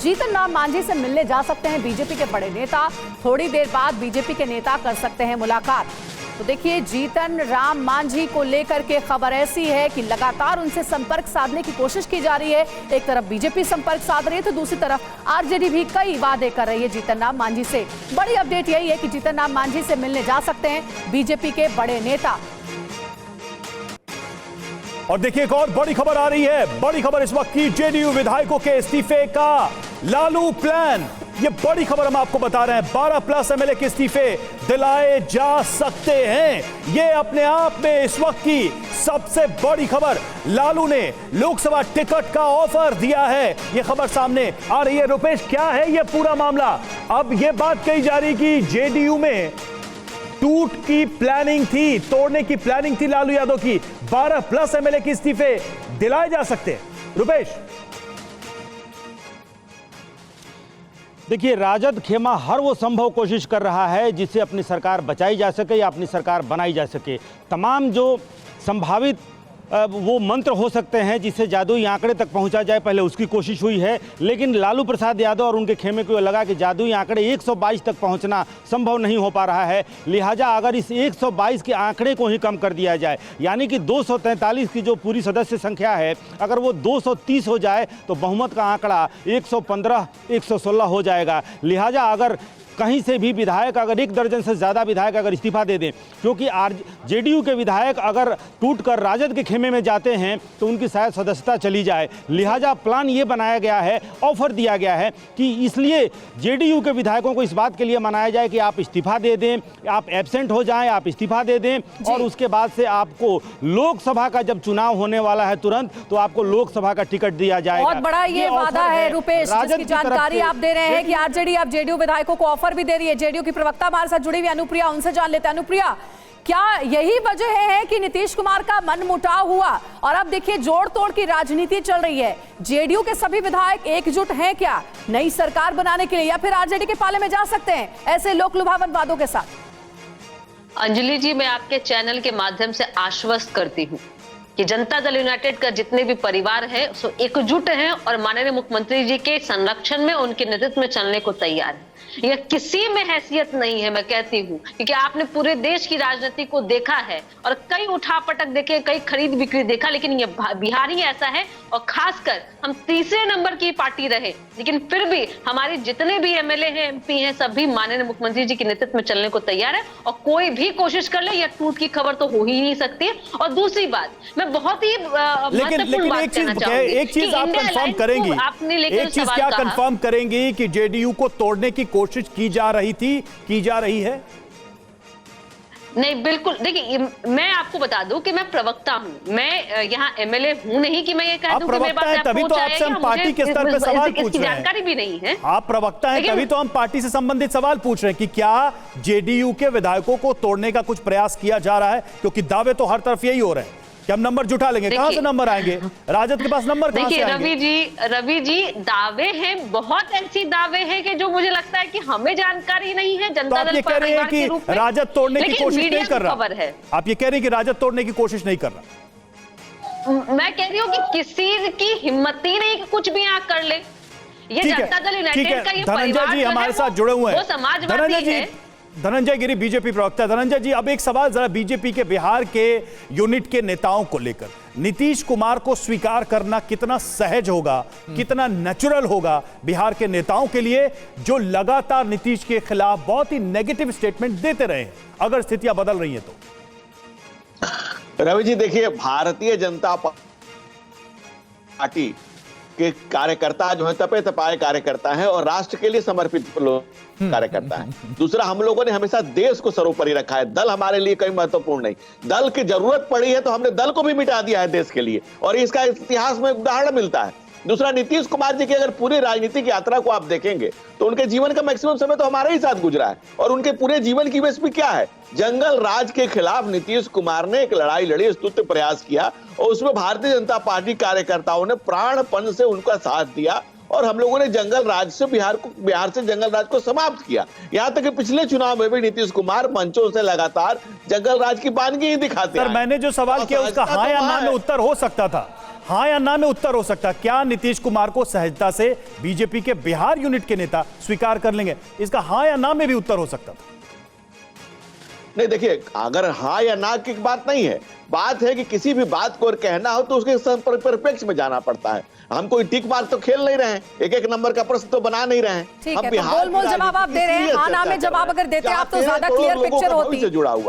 जीतन राम मांझी से मिलने जा सकते हैं बीजेपी के बड़े नेता। थोड़ी देर बाद बीजेपी के नेता कर सकते हैं मुलाकात। तो देखिए, जीतन राम मांझी को लेकर के खबर ऐसी है कि लगातार उनसे संपर्क साधने की कोशिश की जा रही है। एक तरफ बीजेपी संपर्क साध रही है तो दूसरी तरफ आरजेडी भी कई वादे कर रही है जीतन राम मांझी से। बड़ी अपडेट यही है कि जीतन राम मांझी से मिलने जा सकते हैं बीजेपी के बड़े नेता। और देखिए, एक और बड़ी खबर आ रही है। बड़ी खबर इस वक्त की जेडीयू विधायकों के इस्तीफे का लालू प्लान। ये बड़ी खबर हम आपको बता रहे हैं। 12+ एमएलए के इस्तीफे दिलाए जा सकते हैं। ये अपने आप में इस वक्त की सबसे बड़ी खबर। लालू ने लोकसभा टिकट का ऑफर दिया है, ये खबर सामने आ रही है। रुपेश, क्या है ये पूरा मामला? अब ये बात कही जा रही कि जेडीयू में टूट की प्लानिंग थी, तोड़ने की प्लानिंग थी लालू यादव की। 12+ एमएलए के इस्तीफे दिलाए जा सकते हैं। रुपेश, देखिए, राजद खेमा हर वो संभव कोशिश कर रहा है जिससे अपनी सरकार बचाई जा सके या अपनी सरकार बनाई जा सके। तमाम जो संभावित वो मंत्र हो सकते हैं जिससे जादुई आंकड़े तक पहुंचा जाए, पहले उसकी कोशिश हुई है। लेकिन लालू प्रसाद यादव और उनके खेमे को लगा कि जादुई आंकड़े 122 तक पहुंचना संभव नहीं हो पा रहा है। लिहाजा अगर इस 122 के आंकड़े को ही कम कर दिया जाए, यानी कि 243 की जो पूरी सदस्य संख्या है, अगर वो 230 हो जाए तो बहुमत का आंकड़ा 115, 116 हो जाएगा। लिहाजा अगर कहीं से भी विधायक, अगर 1 दर्जन से ज़्यादा विधायक अगर इस्तीफा दे दें, क्योंकि जेडीयू के विधायक अगर टूटकर राजद के खेमे में जाते हैं तो उनकी शायद सदस्यता चली जाए। लिहाजा प्लान ये बनाया गया है, ऑफर दिया गया है कि इसलिए जेडीयू के विधायकों को इस बात के लिए मनाया जाए कि आप इस्तीफा दे दें, आप एब्सेंट हो जाएं, आप इस्तीफा दे दें, और उसके बाद से आपको लोकसभा का जब चुनाव होने वाला है तुरंत, तो आपको लोकसभा का टिकट दिया जाएगा। बहुत बड़ा ये वादा है रुपेश, जिसकी जानकारी आप दे रहे हैं कि आरजेडी अब जेडीयू विधायकों को ऑफर भी दे रही है। जेडीयू की प्रवक्ता हमारे साथ जुड़ी हुई अनुप्रिया, उनसे जान लेते हैं। अनुप्रिया, क्या यही वजह है कि नीतीश कुमार का मनमुटाव हुआ और अब देखिए जोड़ तोड़ की राजनीति चल रही है? जेडीयू के सभी विधायक एकजुट हैं क्या नई सरकार बनाने के लिए, या फिर आरजेडी के पाले में जा सकते हैं ऐसे लोक लुभावन वादों के साथ? अंजलि जी, मैं आपके चैनल के माध्यम से आश्वस्त करती हूँ कि जनता दल यूनाइटेड का जितने भी परिवार है सो एकजुट हैं और माननीय मुख्यमंत्री जी के संरक्षण में, उनके नेतृत्व में चलने को तैयार है। यह किसी में हैसियत नहीं है, मैं कहती हूँ, क्योंकि आपने पूरे देश की राजनीति को देखा है और कई उठापटक देखे, कई खरीद बिक्री देखा, लेकिन ये बिहार ही ऐसा है। और खासकर हम तीसरे नंबर की पार्टी रहे, लेकिन फिर भी हमारे जितने भी एमएलए हैं, एमपी हैं, सभी माननीय मुख्यमंत्री जी के नेतृत्व में चलने को तैयार है। और कोई भी कोशिश कर ले, यह टूट की खबर तो हो ही नहीं सकती। और दूसरी बात, मैं बहुत ही महत्वपूर्ण बात कहना चाहूंगी, एक चीज आप कंफर्म करेंगी, एक चीज क्या कंफर्म करेंगी कि जेडीयू को तोड़ने की कोशिश की जा रही थी, की जा रही है? नहीं, बिल्कुल। देखिए, मैं आपको बता दूं कि मैं प्रवक्ता हूं, मैं यहाँ एमएलए हूं नहीं कि मैं ये कह दूं कि मेरे पास तभी तो आपसे हम पार्टी के स्तर पे सवाल पूछ रहे हैं। जानकारी भी नहीं है। आप प्रवक्ता हैं, तभी तो हम पार्टी से संबंधित सवाल पूछ रहे हैं कि क्या जेडीयू के विधायकों को तोड़ने का कुछ प्रयास किया जा रहा है? क्योंकि दावे तो हर तरफ यही हो रहे हैं कि हम नंबर जुटा लेंगे। कहां से नंबर आएंगे? राजद के पास नंबर कहां से आएंगे? रवि जी, दावे हैं, बहुत ऐसी दावे हैं कि जो मुझे लगता है कि हमें जानकारी नहीं है। जनता दल परिवार के रूप में राजद तोड़ने की कोशिश नहीं कर रहा है। आप ये कह रहे हैं कि राजद तोड़ने की कोशिश नहीं कर रहा? मैं कह रही हूँ कि किसी की हिम्मत ही नहीं कि कुछ भी यहाँ कर ले। ये जनता दल यूनाइटेड का ये धनंजय जी हमारे साथ जुड़े हुए हैं। वो समाजवादी है। धनंजय गिरी, बीजेपी प्रवक्ता। धनंजय जी, अब एक सवाल जरा बीजेपी के बिहार के यूनिट के नेताओं को लेकर, नीतीश कुमार को स्वीकार करना कितना सहज होगा, कितना नेचुरल होगा बिहार के नेताओं के लिए, जो लगातार नीतीश के खिलाफ बहुत ही नेगेटिव स्टेटमेंट देते रहे हैं, अगर स्थितियां बदल रही हैं तो? रवि जी, देखिए, भारतीय जनता पार्टी के कार्यकर्ता जो है तपे तपाए कार्यकर्ता हैं और राष्ट्र के लिए समर्पित कार्यकर्ता है। दूसरा, हम लोगों ने हमेशा देश को सर्वोपरि रखा है। दल हमारे लिए कहीं महत्वपूर्ण नहीं। दल की जरूरत पड़ी है तो हमने दल को भी मिटा दिया है देश के लिए, और इसका इतिहास में उदाहरण मिलता है। दूसरा, नीतीश कुमार जी की अगर पूरी राजनीतिक यात्रा को आप देखेंगे तो उनके जीवन का मैक्सिमम समय तो हमारे ही साथ गुजरा है, और उनके पूरे जीवन की यूएसपी क्या है? जंगल राज के खिलाफ नीतीश कुमार ने एक लड़ाई लड़ी, स्तुत्य प्रयास किया, और उसमें भारतीय जनता पार्टी कार्यकर्ताओं ने प्राणपण से उनका साथ दिया, और हम लोगों ने जंगल राज से बिहार से जंगल राज को समाप्त किया। यहाँ तक कि पिछले चुनाव में भी नीतीश कुमार मंचों से लगातार जंगल राज की बानगी ही दिखाते हैं। मैंने जो सवाल किया उसका हाँ या ना में उत्तर हो सकता था। हाँ या ना में उत्तर हो सकता है। क्या नीतीश कुमार को सहजता से बीजेपी के बिहार यूनिट के नेता स्वीकार कर लेंगे? इसका हाँ या ना में भी उत्तर हो सकता था। नहीं, देखिए, अगर हाँ या ना की बात नहीं है, बात है कि किसी भी बात को कहना हो तो उसके परिप्रेक्ष्य में जाना पड़ता है। हम कोई टिक मार तो खेल नहीं रहे हैं, एक एक नंबर का प्रश्न तो बना नहीं रहे हैं। ठीक है, तो गोलमोल जवाब आप दे रहे हैं। हाँ ना में जवाब अगर देते आप तो ज्यादा क्लियर पिक्चर होती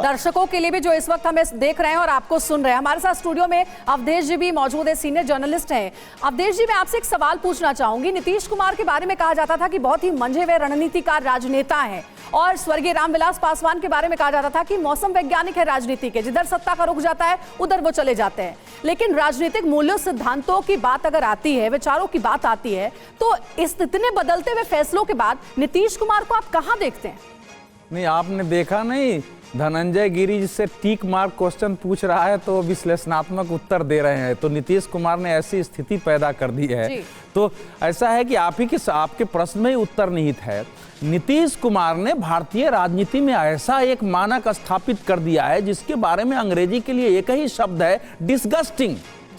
दर्शकों के लिए भी, जो इस वक्त हमें देख रहे हैं और आपको सुन रहे हैं। हमारे साथ स्टूडियो में अवधेश जी भी मौजूद है, सीनियर जर्नलिस्ट हैं। अवधेश जी, मैं आपसे एक सवाल पूछना चाहूंगी। नीतीश कुमार के बारे में कहा जाता था कि बहुत ही मंझे हुए रणनीतिकार राजनेता है, और स्वर्गीय रामविलास पासवान के बारे में कहा जाता था कि मौसम वैज्ञानिक है राजनीति के, जिधर सत्ता का रुख जाता है उधर वो चले जाते हैं। लेकिन राजनीतिक मूल्यों सिद्धांतों की बात अगर आती है, विचारों की बात आती है, तो इस इतने बदलते हुए फैसलों के बाद नीतीश कुमार को आप कहां देखते हैं? नहीं, आपने देखा नहीं, धनंजय गिरी जिससे टीक मार्क क्वेश्चन पूछ रहा है तो विश्लेषणात्मक उत्तर दे रहे हैं। तो नीतीश कुमार ने ऐसी स्थिति पैदा कर दी है। तो ऐसा है कि आपके प्रश्न में ही उत्तर निहित है। नीतीश कुमार ने भारतीय राजनीति में ऐसा एक मानक स्थापित कर दिया है जिसके बारे में अंग्रेजी के लिए एक ही शब्द है, डिस्गस्टिंग।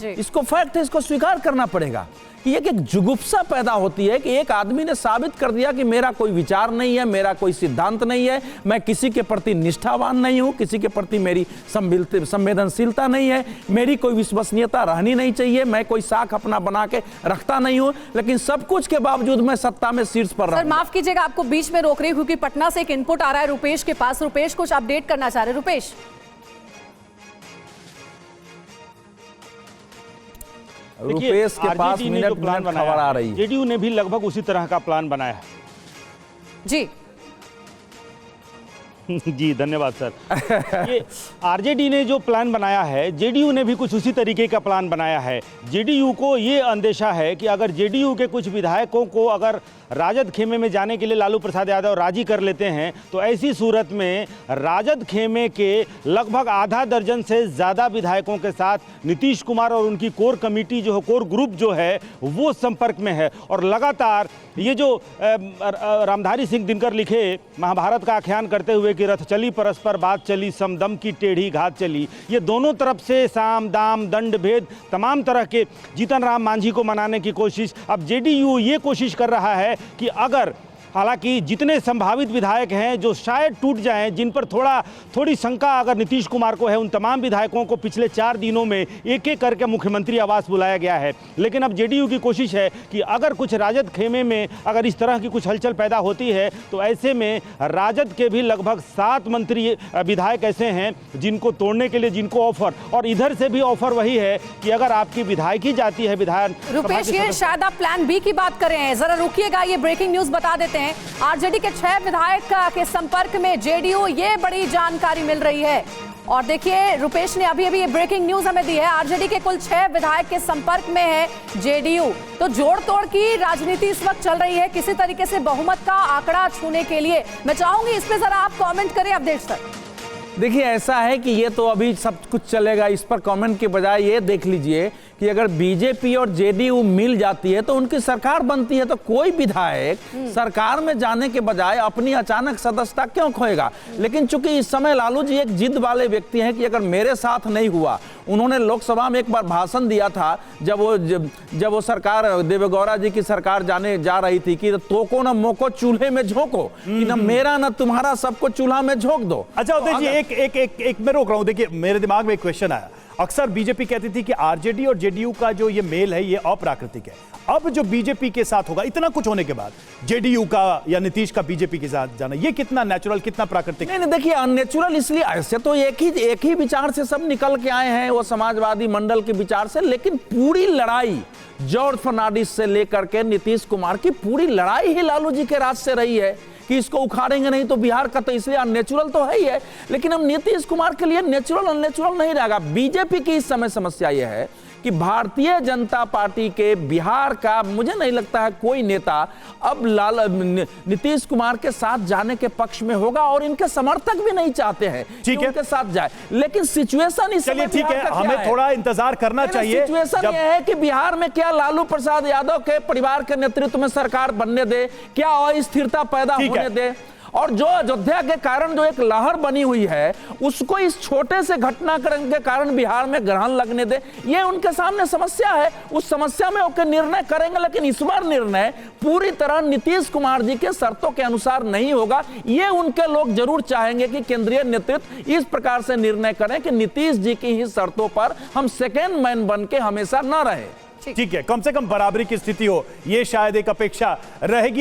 इसको फैक्ट है, इसको स्वीकार करना पड़ेगा कि एक जुगुप्सा पैदा होती है कि एक आदमी ने साबित कर दिया कि मेरा कोई विचार नहीं है, मेरा कोई सिद्धांत नहीं है, मैं किसी के प्रति निष्ठावान नहीं हूं, किसी के प्रति मेरी संवेदनशीलता नहीं है, मेरी कोई विश्वसनीयता रहनी नहीं चाहिए, मैं कोई साख अपना बना के रखता नहीं हूं, लेकिन सब कुछ के बावजूद मैं सत्ता में शीर्ष पर रहा हूं। माफ कीजिएगा, आपको बीच में रोक रही हूं क्योंकि पटना से एक इनपुट आ रहा है रुपेश के पास। रुपेश कुछ अपडेट करना चाह रहे। रुपेश, रुपेश के पास मिनट प्लान खबर आ रही है। जेडीयू ने भी लगभग उसी तरह का प्लान बनाया है। जी जी धन्यवाद सर। ये आरजेडी ने जो प्लान बनाया है, जेडीयू ने भी कुछ उसी तरीके का प्लान बनाया है। जेडीयू को ये अंदेशा है कि अगर जेडीयू के कुछ विधायकों को अगर राजद खेमे में जाने के लिए लालू प्रसाद यादव राजी कर लेते हैं तो ऐसी सूरत में राजद खेमे के लगभग आधा दर्जन से ज़्यादा विधायकों के साथ नीतीश कुमार और उनकी कोर कमेटी जो है, कोर ग्रुप जो है, वो संपर्क में है। और लगातार ये जो रामधारी सिंह दिनकर लिखे महाभारत का आख्यान करते हुए कि रथ चली परस्पर बात चली, समदम की टेढ़ी घात चली, ये दोनों तरफ से साम दाम दंड भेद तमाम तरह के जीतन राम मांझी को मनाने की कोशिश। अब जेडीयू ये कोशिश कर रहा है कि अगर, हालांकि जितने संभावित विधायक हैं जो शायद टूट जाएं, जिन पर थोड़ी शंका अगर नीतीश कुमार को है, उन तमाम विधायकों को पिछले 4 दिनों में एक एक करके मुख्यमंत्री आवास बुलाया गया है। लेकिन अब जेडीयू की कोशिश है कि अगर कुछ राजद खेमे में अगर इस तरह की कुछ हलचल पैदा होती है तो ऐसे में राजद के भी लगभग 7 मंत्री विधायक ऐसे हैं जिनको तोड़ने के लिए, जिनको ऑफर, और इधर से भी ऑफर वही है कि अगर आपकी विधायकी जाती है विधायक। रुपेश, ये शायद आप प्लान बी की बात कर रहे हैं, जरा रुकिएगा, ये ब्रेकिंग न्यूज बता देते हैं। आरजेडी के 6 विधायक के संपर्क में जेडीयू, ये बड़ी जानकारी मिल रही है। और देखिए, रुपेश ने अभी ये ब्रेकिंग न्यूज हमें दी है, आरजेडी के कुल 6 विधायक के संपर्क में है जेडीयू। तो जोड़ तोड़ की राजनीति इस वक्त चल रही है किसी तरीके से बहुमत का आंकड़ा छूने के लिए। मैं चाहूंगी इस पे जरा आप कमेंट करें अवधेश सर। देखिए, ऐसा है कि ये तो अभी सब कुछ चलेगा, इस पर कमेंट के बजाय ये देख लीजिए कि अगर बीजेपी और जेडीयू मिल जाती है तो उनकी सरकार बनती है, तो कोई विधायक सरकार में जाने के बजाय अपनी अचानक सदस्यता क्यों खोएगा। लेकिन चूंकि इस समय लालू जी एक जिद वाले व्यक्ति हैं कि अगर मेरे साथ नहीं हुआ, उन्होंने लोकसभा में एक बार भाषण दिया था जब वो सरकार, देवेगौड़ा जी की सरकार जा रही थी कि तोको न मोको चूल्हे में झोंको, कि न मेरा न तुम्हारा सबको चूल्हा में झोंक दो। अच्छा उदय जी, एक मैं रोक रहा हूं। देखिए, मेरे दिमाग में एक क्वेश्चन आया। अक्सर बीजेपी कहती थी कि आरजेडी और जेडीयू का जो ये मेल है ये अप्राकृतिक है। अब जो बीजेपी के साथ होगा, इतना कुछ होने के बाद जेडीयू का या नीतीश का बीजेपी के साथ जाना, ये कितना नेचुरल, कितना प्राकृतिक? नहीं, देखिए, अननेचुरल इसलिए, ऐसे तो एक ही विचार से सब निकल के आए हैं, वो समाजवादी मंडल के विचार से। लेकिन पूरी लड़ाई जॉर्ज फर्नांडिस से लेकर के नीतीश कुमार की पूरी लड़ाई ही लालू जी के राज से रही है कि इसको उखाड़ेंगे नहीं तो बिहार का, तो इसलिए अननेचुरल तो है ही है। लेकिन अब नीतीश कुमार के लिए नेचुरल अननेचुरल नहीं रहेगा। बीजेपी की इस समय समस्या यह है कि भारतीय जनता पार्टी के बिहार का मुझे नहीं लगता है कोई नेता अब नीतीश कुमार के साथ जाने के पक्ष में होगा, और इनके समर्थक भी नहीं चाहते हैं कि उनके साथ जाए। लेकिन सिचुएशन इस समय, ठीक है, हमें थोड़ा इंतजार करना चाहिए। सिचुएशन यह है कि बिहार में क्या लालू प्रसाद यादव के परिवार के नेतृत्व में सरकार बनने दे, क्या अस्थिरता पैदा होने दे, और जो अयोध्या के कारण जो एक लहर बनी हुई है उसको इस छोटे से घटनाक्रम के कारण बिहार में ग्रहण लगने दे, ये उनके सामने समस्या है। उस समस्या में वो निर्णय करेंगे, लेकिन इस बार निर्णय पूरी तरह नीतीश कुमार जी के शर्तों के अनुसार नहीं होगा। ये उनके लोग जरूर चाहेंगे कि केंद्रीय नेतृत्व इस प्रकार से निर्णय करें कि नीतीश जी की ही शर्तों पर हम सेकेंड मैन बन के हमेशा न रहे। ठीक है, कम से कम बराबरी की स्थिति हो, ये शायद एक अपेक्षा रहेगी।